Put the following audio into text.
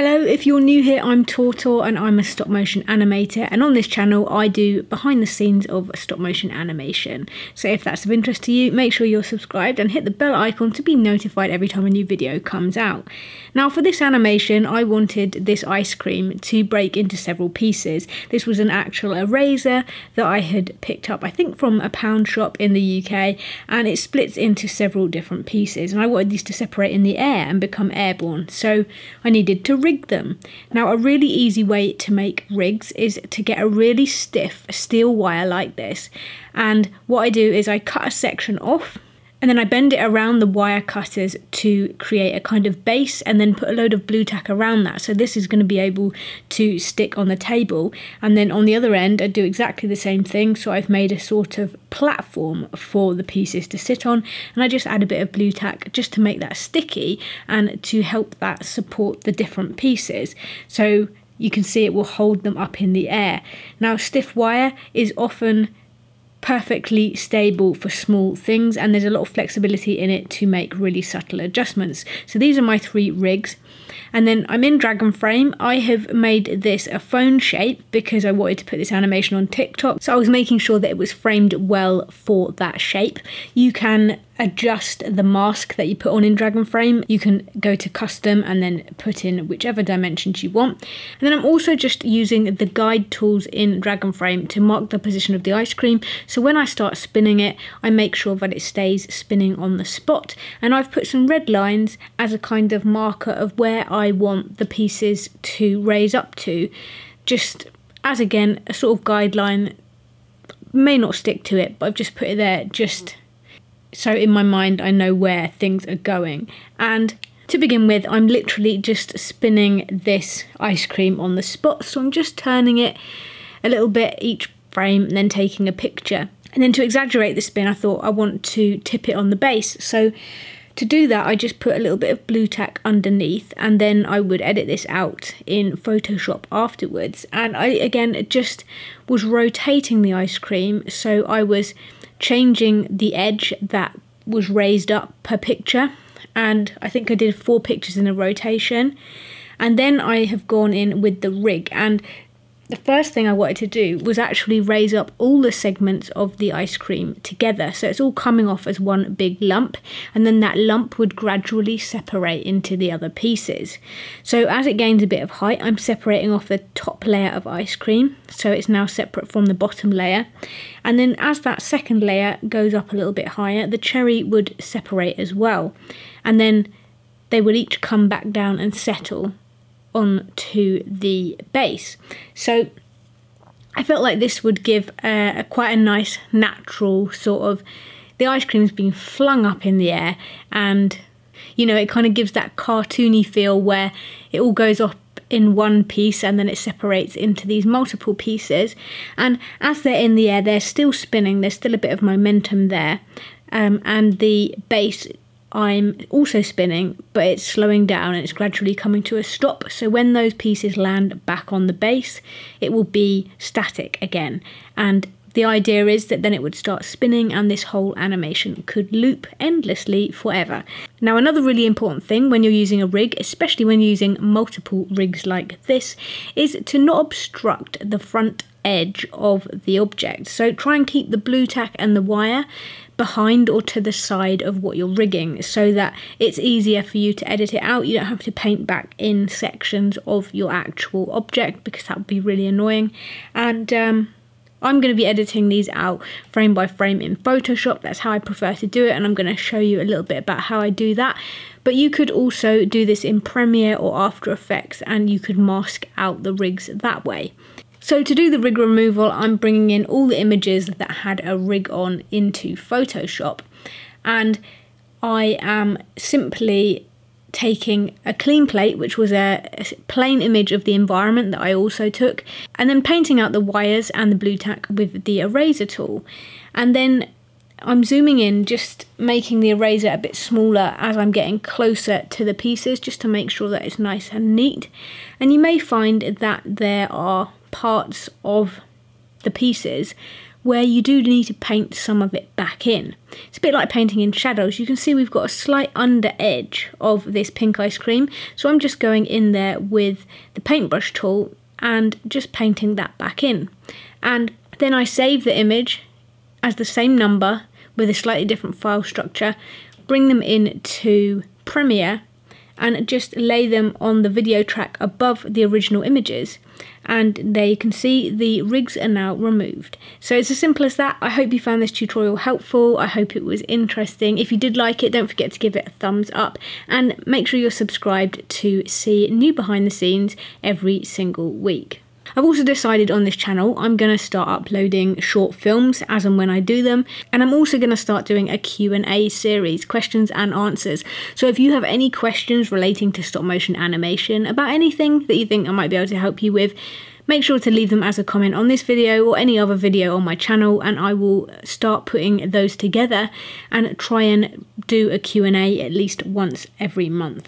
Hello, if you're new here, I'm Tortor and I'm a stop motion animator, and on this channel I do behind the scenes of stop motion animation. So if that's of interest to you, make sure you're subscribed and hit the bell icon to be notified every time a new video comes out. Now for this animation I wanted this ice cream to break into several pieces. This was an actual eraser that I had picked up, I think from a pound shop in the UK, and it splits into several different pieces, and I wanted these to separate in the air and become airborne, so I needed to rig them. Now a really easy way to make rigs is to get a really stiff steel wire like this, and what I do is I cut a section off and then I bend it around the wire cutters to create a kind of base, and then put a load of blue tack around that, so this is going to be able to stick on the table. And then on the other end I do exactly the same thing, so I've made a sort of platform for the pieces to sit on, and I just add a bit of blue tack just to make that sticky and to help that support the different pieces, so you can see it will hold them up in the air. Now stiff wire is often perfectly stable for small things, and there's a lot of flexibility in it to make really subtle adjustments. So these are my 3 rigs, and then I'm in Dragon Frame. I have made this a phone shape because I wanted to put this animation on TikTok, so I was making sure that it was framed well for that shape. You can adjust the mask that you put on in Dragon Frame. You can go to custom and then put in whichever dimensions you want. And then I'm also just using the guide tools in Dragon Frame to mark the position of the ice cream, so when I start spinning it I make sure that it stays spinning on the spot, and I've put some red lines as a kind of marker of where I want the pieces to raise up to, just as again a sort of guideline. May not stick to it, but I've just put it there just so in my mind I know where things are going. And to begin with, I'm literally just spinning this ice cream on the spot, so I'm just turning it a little bit each frame and then taking a picture. And then to exaggerate the spin I thought I want to tip it on the base, so to do that I just put a little bit of blue tack underneath, and then I would edit this out in Photoshop afterwards. And I again just was rotating the ice cream, so I was changing the edge that was raised up per picture, and I think I did 4 pictures in a rotation. And then I have gone in with the rig, and the first thing I wanted to do was actually raise up all the segments of the ice cream together, so it's all coming off as one big lump, and then that lump would gradually separate into the other pieces. So as it gains a bit of height I'm separating off the top layer of ice cream, so it's now separate from the bottom layer. And then as that second layer goes up a little bit higher, the cherry would separate as well, and then they would each come back down and settle onto the base. So I felt like this would give quite a nice natural sort of, the ice cream's being flung up in the air, and you know it kind of gives that cartoony feel where it all goes up in one piece and then it separates into these multiple pieces. And as they're in the air they're still spinning, there's still a bit of momentum there, and the base I'm also spinning, but it's slowing down and it's gradually coming to a stop, so when those pieces land back on the base it will be static again, and the idea is that then it would start spinning and this whole animation could loop endlessly forever. Now another really important thing when you're using a rig, especially when you're using multiple rigs like this, is to not obstruct the front edge of the object. So try and keep the blue tack and the wire behind or to the side of what you're rigging, so that it's easier for you to edit it out. You don't have to paint back in sections of your actual object because that would be really annoying. And I'm going to be editing these out frame by frame in Photoshop. That's how I prefer to do it, and I'm going to show you a little bit about how I do that. But you could also do this in Premiere or After Effects and you could mask out the rigs that way. So to do the rig removal I'm bringing in all the images that had a rig on into Photoshop, and I am simply taking a clean plate, which was a plain image of the environment that I also took, and then painting out the wires and the blue tack with the eraser tool. And then I'm zooming in, just making the eraser a bit smaller as I'm getting closer to the pieces, just to make sure that it's nice and neat. And you may find that there are parts of the pieces where you do need to paint some of it back in. It's a bit like painting in shadows. You can see we've got a slight under edge of this pink ice cream, so I'm just going in there with the paintbrush tool and just painting that back in. And then I save the image as the same number with a slightly different file structure, bring them into Premiere and just lay them on the video track above the original images, and there you can see the rigs are now removed. So it's as simple as that. I hope you found this tutorial helpful. I hope it was interesting. If you did like it, don't forget to give it a thumbs up and make sure you're subscribed to see new behind the scenes every single week. I've also decided on this channel I'm going to start uploading short films as and when I do them, and I'm also going to start doing a Q&A series, questions and answers. So if you have any questions relating to stop motion animation, about anything that you think I might be able to help you with, make sure to leave them as a comment on this video or any other video on my channel, and I will start putting those together and try and do a Q&A at least once every month.